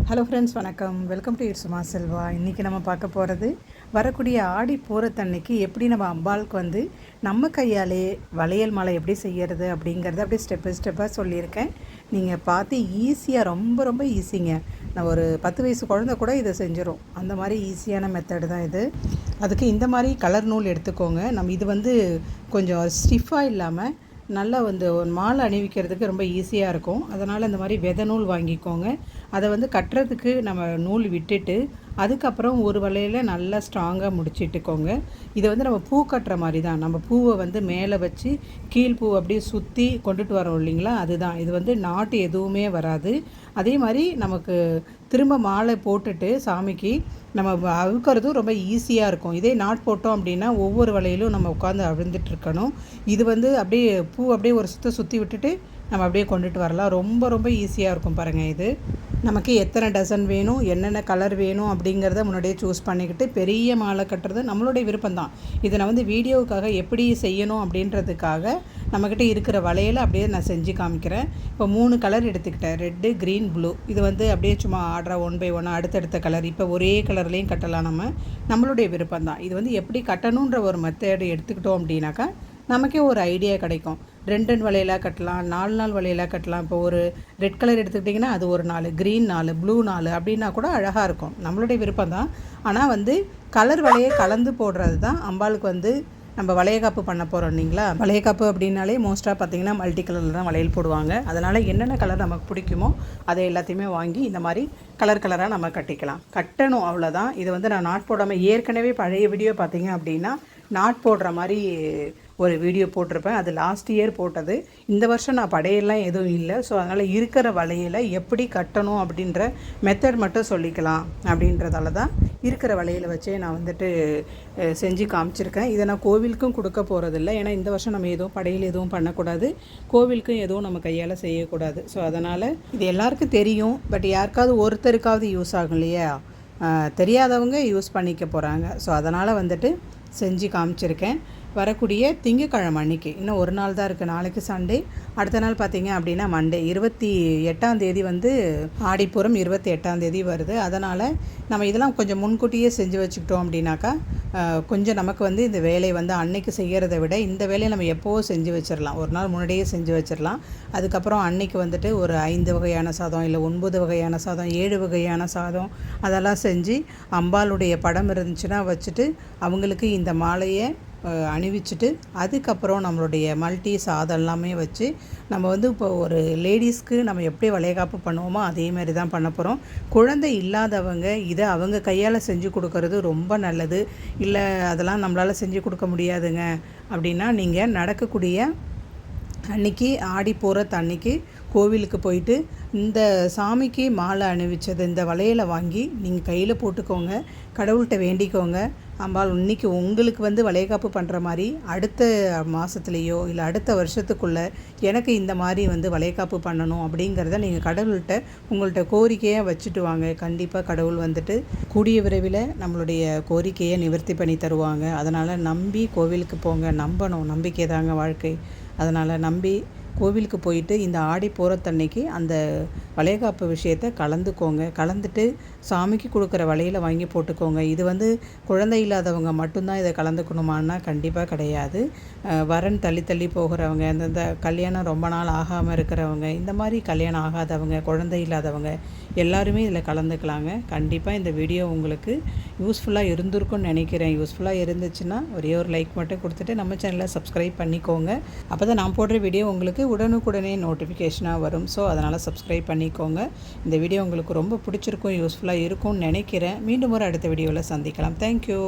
Hello friends, வணக்கம். Welcome to சும்மா செல்வா. இன்றைக்கி நம்ம பார்க்க போகிறது வரக்கூடிய ஆடி பூரத்தன்னைக்கு எப்படி நம்ம அம்பாளுக்கு நம்ம கையாலே வளையல் மாலை எப்படி செய்கிறது அப்படிங்கிறத அப்படியே ஸ்டெப் பை ஸ்டெப்பாக சொல்லியிருக்கேன். நீங்கள் பார்த்து ஈஸியாக, ரொம்ப ரொம்ப ஈஸிங்க. நான் ஒரு 10 வயசு குழந்தை கூட இதை செஞ்சிடும். அந்த மாதிரி ஈஸியான மெத்தடு தான் இது. அதுக்கு இந்த மாதிரி கலர் நூல் எடுத்துக்கோங்க. நம்ம இது கொஞ்சம் ஸ்டிஃபாக இல்லாமல் நல்லா ஒரு மாலை அணிவிக்கிறதுக்கு ரொம்ப ஈஸியாக இருக்கும். அதனால் இந்த மாதிரி விதை நூல் வாங்கிக்கோங்க. அதை கட்டுறதுக்கு நம்ம நூல் விட்டுட்டு அதுக்கப்புறம் ஒரு வலையில் நல்லா ஸ்ட்ராங்காக முடிச்சிட்டுக்கோங்க. இதை நம்ம பூ கட்டுற மாதிரி தான். நம்ம பூவை மேலே வச்சு கீழ் பூ அப்படியே சுற்றி கொண்டுட்டு வரோம் இல்லைங்களா, அதுதான் இது. நாட்டு எதுவுமே வராது. அதே மாதிரி நமக்கு திரும்ப மாலை போட்டுட்டு சாமிக்கு நம்ம அவுக்கிறதும் ரொம்ப ஈஸியாக இருக்கும். இதே நாட் போட்டோம் அப்படின்னா ஒவ்வொரு வலையிலும் நம்ம உட்காந்து அவிழ்ந்துட்டு இருக்கணும். இது அப்படியே பூ அப்படியே ஒரு சுற்றி விட்டுட்டு நம்ம அப்படியே கொண்டுட்டு வரலாம். ரொம்ப ரொம்ப ஈஸியாக இருக்கும் பாருங்கள். இது நமக்கு எத்தனை டசன் வேணும், என்னென்ன கலர் வேணும் அப்படிங்கிறத முன்னாடியே சூஸ் பண்ணிக்கிட்டு பெரிய மாலை கட்டுறது நம்மளுடைய விருப்பம்தான். இதை நான் வீடியோவுக்காக எப்படி செய்யணும் அப்படின்றதுக்காக நம்மக்கிட்ட இருக்கிற வளையலை அப்படியே நான் செஞ்சு காமிக்கிறேன். இப்போ 3 கலர் எடுத்துக்கிட்டேன், ரெட்டு, க்ரீன், ப்ளூ. இது அப்படியே சும்மா ஆர்டராக 1 by 1 அடுத்தடுத்த கலர். இப்போ ஒரே கலர்லேயும் கட்டலாம். நம்மளுடைய விருப்பம்தான். இது எப்படி கட்டணுன்ற ஒரு மெத்தேடு எடுத்துக்கிட்டோம் அப்படின்னாக்கா நமக்கே ஒரு ஐடியா கிடைக்கும். 2 வளையலாக கட்டலாம், 4 வளையலாக கட்டலாம். இப்போ ஒரு ரெட் கலர் எடுத்துக்கிட்டிங்கன்னா அது ஒரு 4, க்ரீன் 4, ப்ளூ 4 அப்படின்னா கூட அழகாக இருக்கும். நம்மளுடைய விருப்பம் தான். ஆனால் கலர் வளையை கலந்து போடுறது தான் அம்பாளுக்கு நம்ம வளையக்காப்பு பண்ண போகிறோம் இல்லைங்களா. வளையக்காப்பு அப்படின்னாலே மோஸ்ட்டாக பார்த்திங்கன்னா மல்டி கலரில் தான் வளையல் போடுவாங்க. அதனால் என்னென்ன கலர் நமக்கு பிடிக்குமோ அதை எல்லாத்தையுமே வாங்கி இந்த மாதிரி கலராக நம்ம கட்டிக்கலாம். கட்டணும், அவ்வளோதான். இது நான் நாட் போடாமல் ஏற்கனவே பழைய வீடியோ பார்த்திங்க அப்படின்னா நாட் போடுற மாதிரி ஒரு வீடியோ போட்டிருப்பேன். அது லாஸ்ட் இயர் போட்டது. இந்த வருஷம் நான் படையெல்லாம் எதுவும் இல்லை. ஸோ அதனால் இருக்கிற வளையலை எப்படி கட்டணும் அப்படின்ற மெத்தட் மட்டும் சொல்லிக்கலாம் அப்படின்றதால தான் இருக்கிற வளையலை வச்சே நான் செஞ்சு காமிச்சிருக்கேன். இதை நான் கோவிலுக்கும் கொடுக்க போகிறதில்ல. ஏன்னா இந்த வருஷம் நம்ம எதுவும் படையில் எதுவும் பண்ணக்கூடாது, கோவிலுக்கும் எதுவும் நம்ம கையால் செய்யக்கூடாது. ஸோ அதனால் இது எல்லாருக்கும் தெரியும். பட் யாருக்காவது ஒருத்தருக்காவது யூஸ் ஆகும் இல்லையா, தெரியாதவங்க யூஸ் பண்ணிக்க போகிறாங்க. ஸோ அதனால் செஞ்சு காமிச்சிருக்கேன். வரக்கூடிய திங்கக்கிழமை அன்றைக்கி இன்னும் ஒரு நாள் தான் இருக்குது. நாளைக்கு சண்டே, அடுத்த நாள் பார்த்திங்க அப்படின்னா மண்டே 28ஆம் தேதி ஆடிப்பூரம் 28ஆம் தேதி வருது. அதனால் நம்ம இதெல்லாம் கொஞ்சம் முன்கூட்டியே செஞ்சு வச்சுக்கிட்டோம் அப்படின்னாக்கா கொஞ்சம் நமக்கு இந்த வேலை அன்னைக்கு செய்கிறத விட இந்த வேலையை நம்ம எப்போவும் செஞ்சு வச்சிடலாம். ஒரு நாள் முன்னாடியே செஞ்சு வச்சிடலாம். அதுக்கப்புறம் அன்னைக்கு ஒரு 5 வகையான சாதம், இல்லை 9 வகையான சாதம், 7 வகையான சாதம் அதெல்லாம் செஞ்சு அம்பாளுடைய படம் இருந்துச்சுன்னா வச்சுட்டு அவங்களுக்கு இந்த மாலையை அணிவிச்சுட்டு அதுக்கப்புறம் நம்மளுடைய மல்டி சாதம் எல்லாமே வச்சு நம்ம இப்போ ஒரு லேடிஸ்க்கு நம்ம எப்படி வளையகாப்பு பண்ணுவோமோ அதேமாரி தான் பண்ண போகிறோம். குழந்தை இல்லாதவங்க இதை அவங்க கையால் செஞ்சு கொடுக்கறது ரொம்ப நல்லது. இல்லை அதெல்லாம் நம்மளால் செஞ்சு கொடுக்க முடியாதுங்க அப்படின்னா நீங்கள் நடக்கக்கூடிய அன்றைக்கி ஆடி போகிற அன்னைக்கு கோவிலுக்கு போயிட்டு இந்த சாமிக்கு மாலை அணிவிச்சது இந்த வளையலை வாங்கி நீங்கள் கையில் போட்டுக்கோங்க. கடவுள்கிட்ட வேண்டிக்கோங்க, அம்பாள் இன்னைக்கு உங்களுக்கு வளையகாப்பு பண்ணுற மாதிரி அடுத்த மாதத்துலேயோ இல்லை அடுத்த வருஷத்துக்குள்ளே எனக்கு இந்த மாதிரி வளையகாப்பு பண்ணணும் அப்படிங்கிறத நீங்கள் கடவுள்கிட்ட உங்கள்கிட்ட கோரிக்கையாக வச்சுட்டு வாங்க. கண்டிப்பாக கடவுள் கூடிய விரைவில் நம்மளுடைய கோரிக்கையை நிவர்த்தி பண்ணி தருவாங்க. அதனால் நம்பி கோவிலுக்கு போங்க. நம்பணும், நம்பிக்கை தாங்க வாழ்க்கை. அதனால் நம்பி கோவிலுக்கு போயிட்டு இந்த ஆடி போகிறத்தன்னைக்கு அந்த வளையகாப்பு விஷயத்தை கலந்துக்கோங்க. கலந்துட்டு சாமிக்கு கொடுக்குற வளையலை வாங்கி போட்டுக்கோங்க. இது குழந்தை இல்லாதவங்க மட்டும்தான் இதை கலந்துக்கணுமான்னா கண்டிப்பாக கிடையாது. வரன் தள்ளி போகிறவங்க, அந்த கல்யாணம் ரொம்ப நாள் ஆகாமல் இருக்கிறவங்க, இந்த மாதிரி கல்யாணம் ஆகாதவங்க, குழந்தை இல்லாதவங்க எல்லாருமே இதில் கலந்துக்கலாங்க. கண்டிப்பாக இந்த வீடியோ உங்களுக்கு யூஸ்ஃபுல்லாக இருந்திருக்கும்னு நினைக்கிறேன். யூஸ்ஃபுல்லாக இருந்துச்சுன்னா ஒரே ஒரு லைக் மட்டும் கொடுத்துட்டு நம்ம சேனலை சப்ஸ்கிரைப் பண்ணிக்கோங்க. அப்போ தான் நான் போடுற வீடியோ உங்களுக்கு உடனுக்குடனே நோட்டிஃபிகேஷனாக வரும். ஸோ அதனால் சப்ஸ்கிரைப் பண்ணிக்கோங்க. இந்த வீடியோ உங்களுக்கு ரொம்ப பிடிச்சிருக்கும், யூஸ்ஃபுல்லாக இருக்கும்னு நினைக்கிறேன். மீண்டும் ஒரு அடுத்த வீடியோவில் சந்திக்கலாம். தேங்க்யூ.